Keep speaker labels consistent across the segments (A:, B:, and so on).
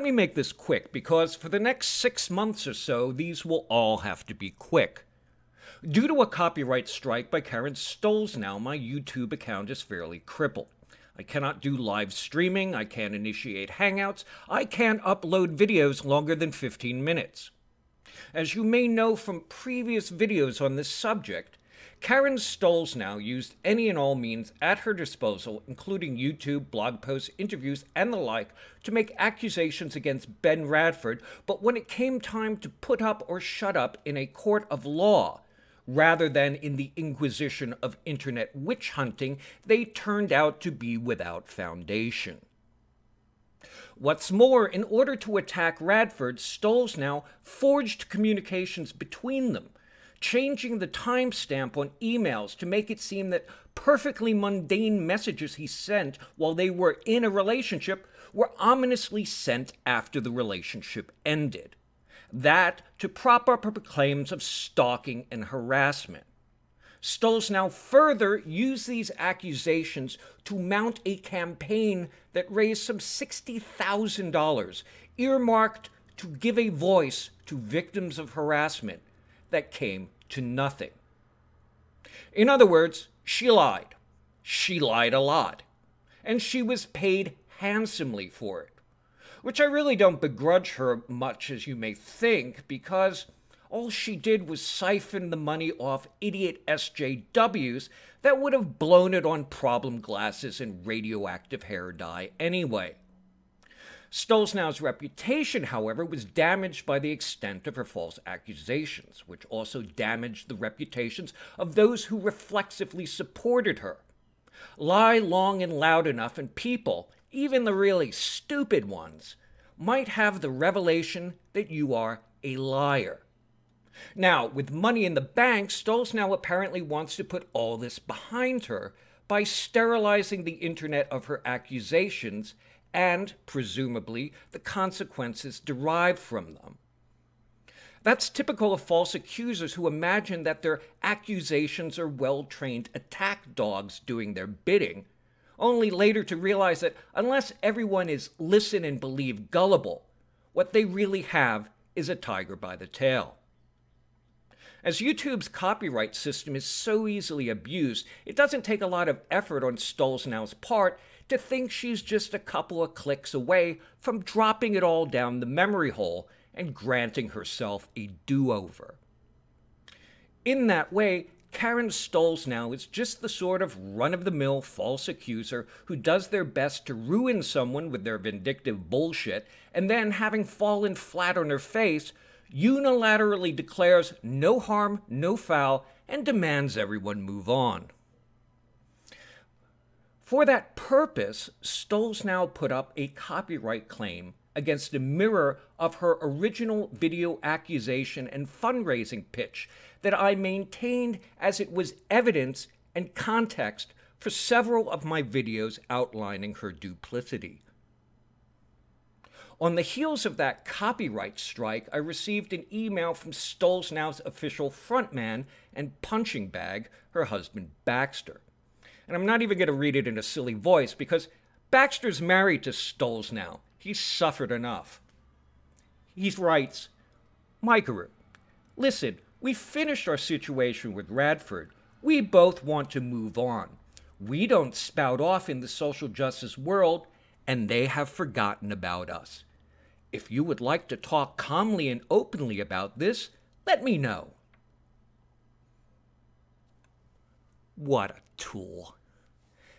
A: let me make this quick, because for the next 6 months or so, these will all have to be quick. Due to a copyright strike by Karen Stollznow, my YouTube account is fairly crippled. I cannot do live streaming, I can't initiate Hangouts, I can't upload videos longer than 15 minutes. As you may know from previous videos on this subject, Karen Stollznow used any and all means at her disposal, including YouTube, blog posts, interviews, and the like, to make accusations against Ben Radford, but when it came time to put up or shut up in a court of law, rather than in the inquisition of internet witch hunting, they turned out to be without foundation. What's more, in order to attack Radford, Stollznow forged communications between them, changing the timestamp on emails to make it seem that perfectly mundane messages he sent while they were in a relationship were ominously sent after the relationship ended. That to prop up her claims of stalking and harassment. Stollznow further used these accusations to mount a campaign that raised some $60,000, earmarked to give a voice to victims of harassment, that came to nothing. In other words, she lied. She lied a lot. And she was paid handsomely for it. Which I really don't begrudge her much as you may think, because all she did was siphon the money off idiot SJWs that would have blown it on problem glasses and radioactive hair dye anyway. Stollznow's reputation, however, was damaged by the extent of her false accusations, which also damaged the reputations of those who reflexively supported her. Lie long and loud enough, and people, even the really stupid ones, might have the revelation that you are a liar. Now, with money in the bank, Stollznow apparently wants to put all this behind her by sterilizing the internet of her accusations and, presumably, the consequences derived from them. That's typical of false accusers who imagine that their accusations are well-trained attack dogs doing their bidding, only later to realize that unless everyone is listen and believe gullible, what they really have is a tiger by the tail. As YouTube's copyright system is so easily abused, it doesn't take a lot of effort on Stollznow's part to think she's just a couple of clicks away from dropping it all down the memory hole and granting herself a do-over. In that way, Karen Stollznow is just the sort of run-of-the-mill false accuser who does their best to ruin someone with their vindictive bullshit, and then, having fallen flat on her face, unilaterally declares no harm, no foul, and demands everyone move on. For that purpose, Stollznow put up a copyright claim against a mirror of her original video accusation and fundraising pitch that I maintained as it was evidence and context for several of my videos outlining her duplicity. On the heels of that copyright strike, I received an email from Stollznow's official frontman and punching bag, her husband Baxter. And I'm not even going to read it in a silly voice because Baxter's married to Stollznow. He's suffered enough. He writes, "mykeru, listen, we finished our situation with Radford. We both want to move on. We don't spout off in the social justice world, and they have forgotten about us. If you would like to talk calmly and openly about this, let me know." What a tool.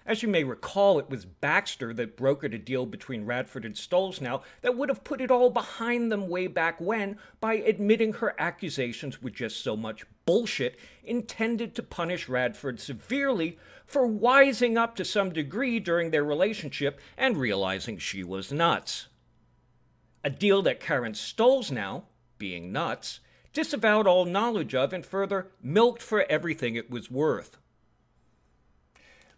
A: As you may recall, it was Baxter that brokered a deal between Radford and Stollznow that would have put it all behind them way back when by admitting her accusations were just so much bullshit intended to punish Radford severely for wising up to some degree during their relationship and realizing she was nuts. A deal that Karen Stollznow, being nuts, disavowed all knowledge of and further milked for everything it was worth.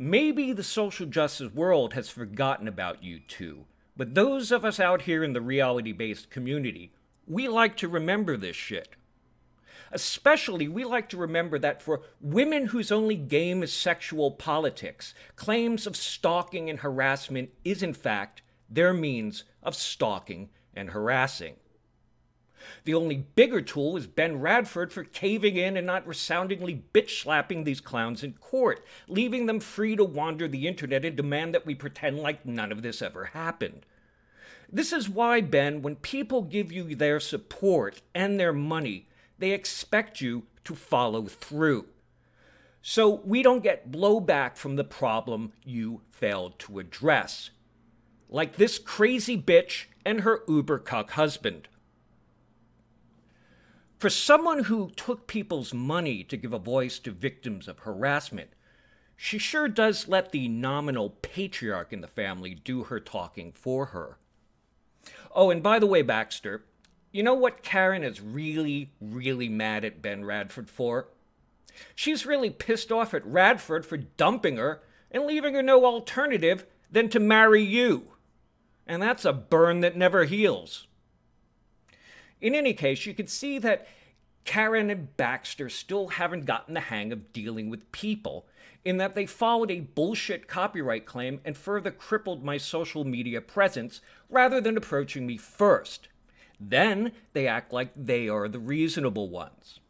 A: Maybe the social justice world has forgotten about you two, but those of us out here in the reality-based community, we like to remember this shit. Especially, we like to remember that for women whose only game is sexual politics, claims of stalking and harassment is in fact their means of stalking and harassing. The only bigger tool is Ben Radford for caving in and not resoundingly bitch-slapping these clowns in court, leaving them free to wander the internet and demand that we pretend like none of this ever happened. This is why, Ben, when people give you their support and their money, they expect you to follow through. So we don't get blowback from the problem you failed to address. Like this crazy bitch and her uber-cuck husband. For someone who took people's money to give a voice to victims of harassment, she sure does let the nominal patriarch in the family do her talking for her. Oh, and by the way, Baxter, you know what Karen is really, really mad at Ben Radford for? She's really pissed off at Radford for dumping her and leaving her no alternative than to marry you. And that's a burn that never heals. In any case, you can see that Karen and Baxter still haven't gotten the hang of dealing with people, in that they followed a bullshit copyright claim and further crippled my social media presence rather than approaching me first. Then they act like they are the reasonable ones.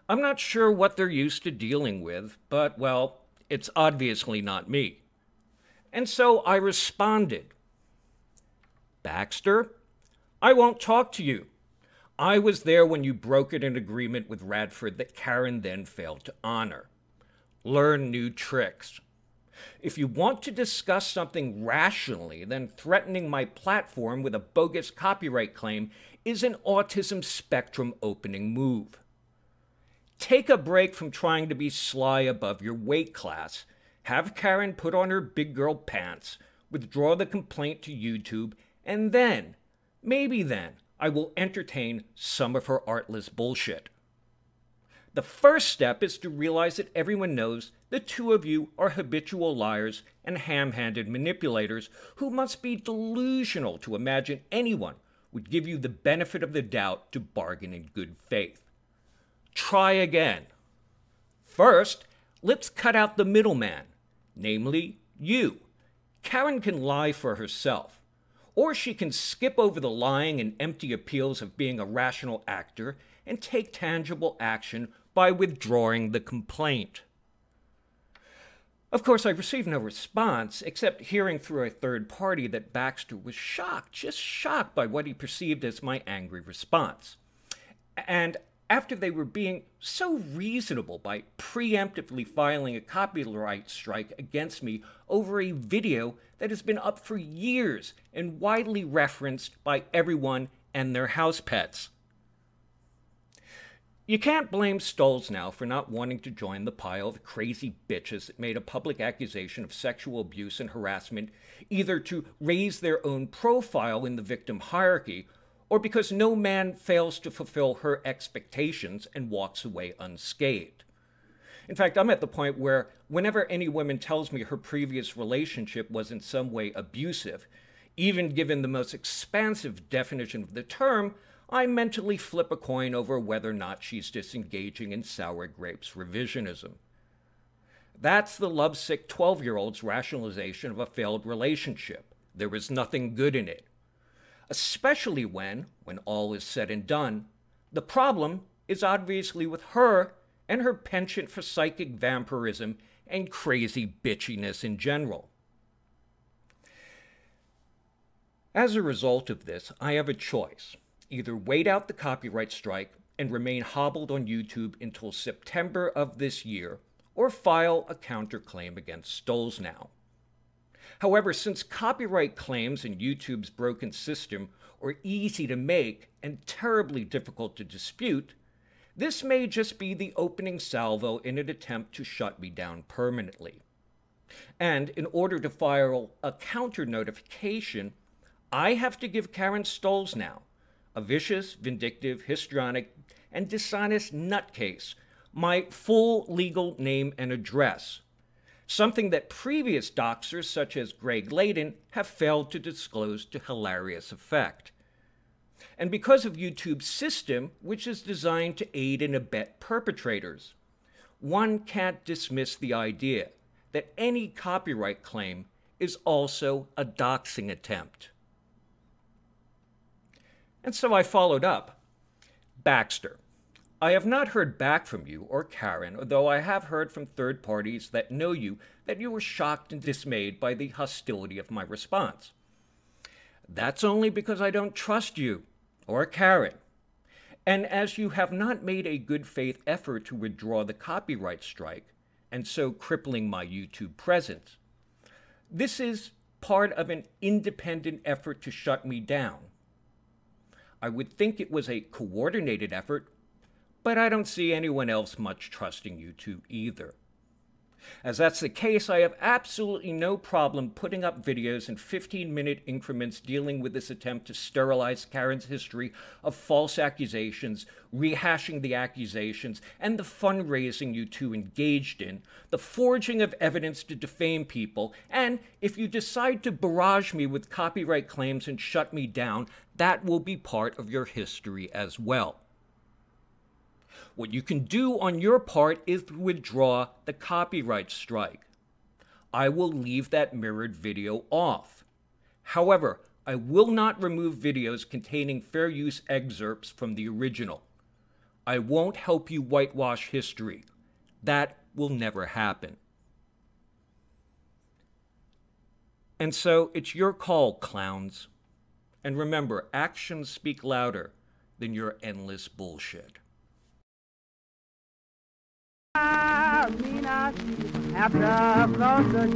A: I'm not sure what they're used to dealing with, but, well, it's obviously not me. And so I responded. Baxter, I won't talk to you. I was there when you brokered an agreement with Radford that Karen then failed to honor. Learn new tricks. If you want to discuss something rationally, then threatening my platform with a bogus copyright claim is an autism spectrum opening move. Take a break from trying to be sly above your weight class. Have Karen put on her big girl pants, withdraw the complaint to YouTube, and then, maybe then, I will entertain some of her artless bullshit. The first step is to realize that everyone knows the two of you are habitual liars and ham-handed manipulators who must be delusional to imagine anyone would give you the benefit of the doubt to bargain in good faith. Try again. First, let's cut out the middleman, namely you. Karen can lie for herself. Or she can skip over the lying and empty appeals of being a rational actor and take tangible action by withdrawing the complaint. Of course, I received no response, except hearing through a third party that Baxter was shocked, just shocked by what he perceived as my angry response. And after they were being so reasonable by preemptively filing a copyright strike against me over a video that has been up for years and widely referenced by everyone and their house pets. You can't blame Stollznow for not wanting to join the pile of crazy bitches that made a public accusation of sexual abuse and harassment either to raise their own profile in the victim hierarchy or because no man fails to fulfill her expectations and walks away unscathed. In fact, I'm at the point where whenever any woman tells me her previous relationship was in some way abusive, even given the most expansive definition of the term, I mentally flip a coin over whether or not she's disengaging in sour grapes revisionism. That's the lovesick 12-year-old's rationalization of a failed relationship. There was nothing good in it. Especially when all is said and done, the problem is obviously with her and her penchant for psychic vampirism and crazy bitchiness in general. As a result of this, I have a choice. Either wait out the copyright strike and remain hobbled on YouTube until September of this year, or file a counterclaim against Stollznow. However, since copyright claims in YouTube's broken system are easy to make and terribly difficult to dispute, this may just be the opening salvo in an attempt to shut me down permanently. And in order to file a counter notification, I have to give Karen Stollznow, a vicious, vindictive, histrionic, and dishonest nutcase, my full legal name and address, something that previous doxers such as Greg Layden have failed to disclose to hilarious effect. And because of YouTube's system, which is designed to aid and abet perpetrators, one can't dismiss the idea that any copyright claim is also a doxing attempt. And so I followed up. Baxter, I have not heard back from you or Karen, although I have heard from third parties that know you that you were shocked and dismayed by the hostility of my response. That's only because I don't trust you or Karen. And as you have not made a good faith effort to withdraw the copyright strike, and so crippling my YouTube presence, this is part of an independent effort to shut me down. I would think it was a coordinated effort, but I don't see anyone else much trusting YouTube either. As that's the case, I have absolutely no problem putting up videos in 15-minute increments dealing with this attempt to sterilize Karen's history of false accusations, rehashing the accusations, and the fundraising you two engaged in, the forging of evidence to defame people, and if you decide to barrage me with copyright claims and shut me down, that will be part of your history as well. What you can do on your part is withdraw the copyright strike. I will leave that mirrored video off. However, I will not remove videos containing fair use excerpts from the original. I won't help you whitewash history. That will never happen. And so it's your call, clowns. And remember, actions speak louder than your endless bullshit.
B: I mean, I see after closer.